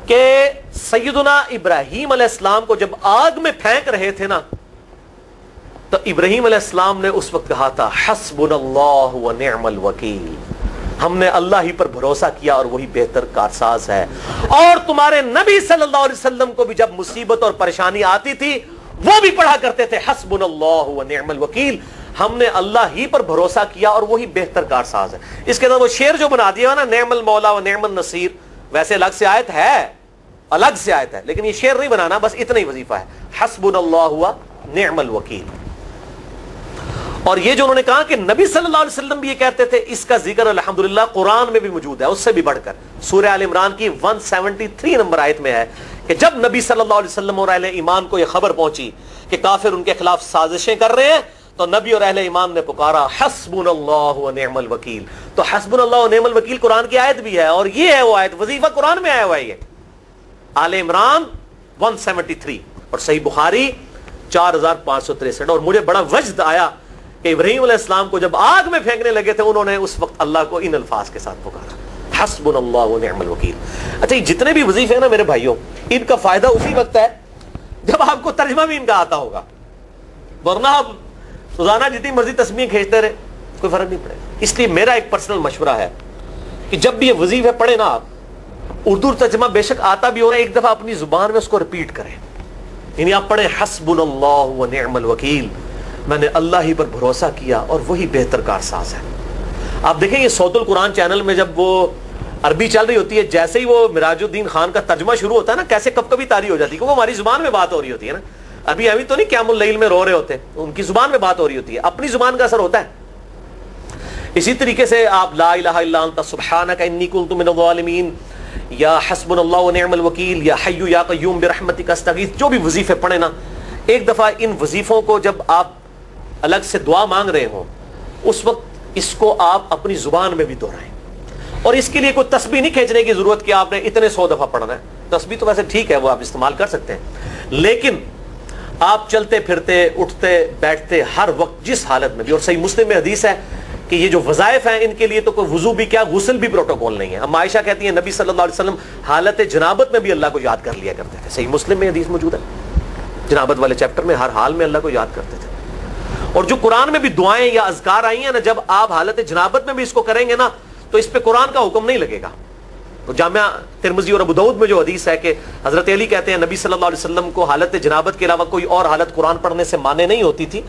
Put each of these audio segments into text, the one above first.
کہ سیدنا ابراہیم علیہ السلام کو جب آگ میں پھینک رہے تھے نا، تو ابراہیم علیہ السلام نے اس وقت کہا تھا حسبنا اللہ و نعم الوکیل، ہم نے اللہ ہی پر بھروسہ کیا اور وہی بہتر کارساز ہے. اور تمہارے نبی صلی اللہ علیہ وسلم کو بھی جب مصیبت اور پریشانی آتی تھی وہ بھی پڑھا کرتے تھے حسبنا اللہ و نعم الوکیل، ہم نے اللہ ہی پر بھروسہ کیا اور وہی بہتر کارساز ہے. اس کے بعد وہ شعر جو بنا دیا نا، نعم المولا و نعم النصیر، ویسے الگ سے آیت ہے، لیکن یہ شعر نہیں بنانا، بس اتنا ہی وظیفہ ہے، حسبنا اللہ و نعم الوکیل. اور یہ جو انہوں نے کہا کہ نبی صلی اللہ علیہ وسلم بھی یہ کہتے تھے، اس کا ذکر الحمدللہ قرآن میں بھی موجود ہے، اس سے بھی بڑھ کر سورہ آل عمران کی 173 نمبر آیت میں ہے کہ جب نبی صلی اللہ علیہ وسلم اور اہل ایمان کو یہ خبر پہنچی کہ کافر ان کے خلاف سازشیں کر رہے ہیں، تو نبی اور اہل ایمان نے پکارا حسبنا اللہ و نعم الوکیل. تو حسبنا اللہ و نعم الوکیل قرآن کی آیت بھی ہے، اور یہ ہے وہ آیت، وظیفہ قرآن میں آیا ہوا ہے، یہ آل عمران 173 اور صحیح بخاری 4563. اور مجھے بڑا وجد آیا کہ ابراہیم علیہ السلام کو جب آگ میں پھینکنے لگے تھے، انہوں نے اس وقت اللہ کو ان الفاظ کے ساتھ پکارا حسبنا اللہ و نعم الوکیل. اچھا، یہ جتنے بھی وظیفے ہیں نا میرے بھائیوں، ان کا فائدہ اسی وقت ہے جب آپ کو ترجمہ بھی ان کا آتا ہوگا، ورنہ آپ روزانہ جتنی مرضی تسبیح کھینچتے رہے کوئی فرق نہیں پڑے گا. اس لیے میرا ایک پرسنل مشورہ ہے کہ جب بھی یہ وظیفے پڑھے نا آپ، اردو ترجمہ بے شک آتا بھی ہو رہا ہے، ایک دفعہ اپنی زبان میں اس کو ریپیٹ کریں. یعنی آپ پڑھیں حسبنا اللہ و نعم الوکیل، میں نے اللہ ہی پر بھروسہ کیا اور وہی بہتر کارساز ہے. آپ دیکھیں یہ صوت القرآن چینل میں جب وہ عربی چل رہی ہوتی ہے، جیسے ہی وہ مراج الدین خان کا ترجمہ شروع ہوتا ہے نا، کیسے کب کبھی تاری ہو جاتی ہے، کیونکہ وہ ہماری زبان میں بات ہو رہی ہوتی ہے نا. ابھی تو نہیں قیام اللیل میں رو رہے ہوتے، ان کی زبان میں بات ہو رہی ہوتی ہے، اپنی زبان کا اثر ہوتا ہے. اسی طریقے سے آپ لا الہ الا انت سبحانک انی کنت من الظالمین، یا حسبنا اللہ و نعم الوکیل، یا حی یا قیوم برحمتک استغیث، جو بھی وظیفے پڑھیں نا، ایک دفعہ ان وظیفوں کو جب آپ الگ سے دعا مانگ رہے ہوں، اس وقت اس کو آپ اپنی زبان میں بھی دہرائیں. اور اس کے لیے کوئی تسبیح نہیں کھینچنے کی ضرورت کہ آپ نے اتنے 100 دفعہ پڑھنا ہے. تسبیح تو ویسے ٹھیک ہے، وہ آپ استعمال کر سکتے ہیں، لیکن آپ چلتے پھرتے اٹھتے بیٹھتے ہر وقت جس حالت میں بھی، اور صحیح مسلم میں حدیث ہے کہ یہ جو وظائف ہیں ان کے لیے تو کوئی وضو بھی کیا، غسل بھی پروٹوکول نہیں ہے. اب عائشہ کہتی ہیں نبی صلی اللہ علیہ وسلم حالت جنابت میں بھی اللہ کو یاد کر لیا کرتے تھے. صحیح مسلم میں حدیث موجود ہے، جنابت والے چیپٹر میں، ہر حال میں اللہ کو یاد کرتے تھے. اور جو قرآن میں بھی دعائیں یا اذکار آئی ہیں نا، جب آپ حالت جنابت میں بھی اس کو کریں گے نا، تو اس پہ قرآن کا حکم نہیں لگے گا. تو جامعہ ترمذی اور ابو داؤد میں جو حدیث ہے کہ حضرت علی کہتے ہیں نبی صلی اللہ علیہ وسلم کو حالت جنابت کے علاوہ کوئی اور حالت قرآن پڑھنے سے مانے نہیں ہوتی تھی،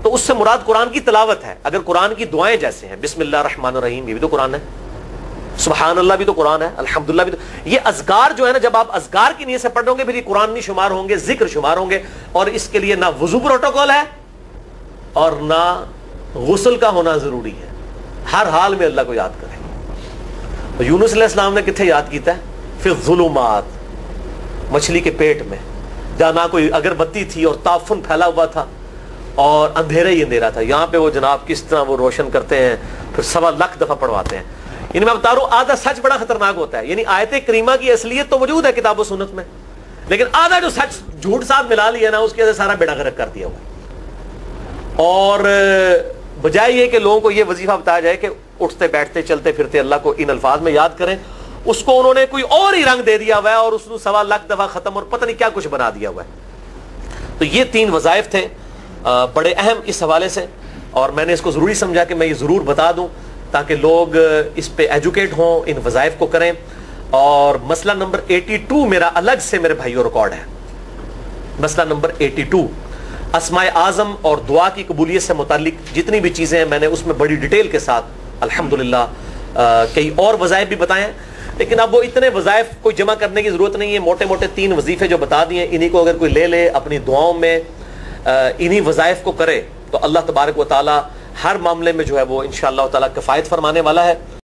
تو اس سے مراد قرآن کی تلاوت ہے. اگر قرآن کی دعائیں جیسے ہیں بسم اللہ الرحمن الرحیم، یہ بھی تو قرآن ہے، سبحان اللہ بھی تو قرآن ہے، الحمدللہ بھی تو، یہ اذکار جو ہے نا، جب آپ اذکار کی نیت سے پڑھ رہے ہوں گے پھر یہ قرآن نہیں شمار ہوں گے، ذکر شمار ہوں گے. اور اس کے لیے نہ وضو پروٹوکول ہے اور نہ غسل کا ہونا ضروری ہے، ہر حال میں اللہ کو یاد کریں. یونس علیہ السلام نے کتنے یاد کیتا ہے؟ فی الظلمات، مچھلی کے پیٹ میں، جہاں نہ کوئی اگربتی تھی اور تعفن پھیلا ہوا تھا اور اندھیرا ہی اندھیرا تھا. یہاں پہ وہ جناب کس طرح وہ روشن کرتے ہیں، پھر 1.25 لاکھ دفعہ پڑھواتے ہیں. یعنی میں بتا رہا ہوں آدھا سچ بڑا خطرناک ہوتا ہے. یعنی آیت کریمہ کی اصلیت تو موجود ہے کتاب و سنت میں، لیکن آدھا جو سچ جھوٹ ساتھ ملا لیا نا، اس کی وجہ سے سارا بیڑا غرق کر دیا ہوا. اور بجائے یہ کہ لوگوں کو یہ وظیفہ بتایا جائے کہ اٹھتے بیٹھتے چلتے پھرتے اللہ کو ان الفاظ میں یاد کریں، اس کو انہوں نے کوئی اور ہی رنگ دے دیا ہوا ہے اور اس نے 1.25 لاکھ دفعہ ختم اور پتہ نہیں کیا کچھ بنا دیا ہوا ہے. تو یہ 3 وظائف تھے بڑے اہم اس حوالے سے، اور میں نے اس کو ضروری سمجھا کہ میں یہ ضرور بتا دوں تاکہ لوگ اس پہ ایجوکیٹ ہوں، ان وظائف کو کریں. اور مسئلہ نمبر 82 میرا الگ سے میرے بھائیوں ریکارڈ ہے. مسئلہ نمبر 82 اسماء اعظم اور دعا کی قبولیت سے متعلق جتنی بھی چیزیں ہیں میں نے اس میں بڑی ڈیٹیل کے ساتھ الحمدللہ کئی اور وظائف بھی بتائے ہیں. لیکن اب وہ اتنے وظائف کوئی جمع کرنے کی ضرورت نہیں ہے. موٹے موٹے 3 وظیفے جو بتا دیے، انہی کو اگر کوئی لے لے اپنی دعاؤں میں، انہی وظائف کو کرے، تو اللہ تبارک و تعالی ہر معاملے میں جو ہے وہ انشاءاللہ تعالی کفایت فرمانے والا ہے.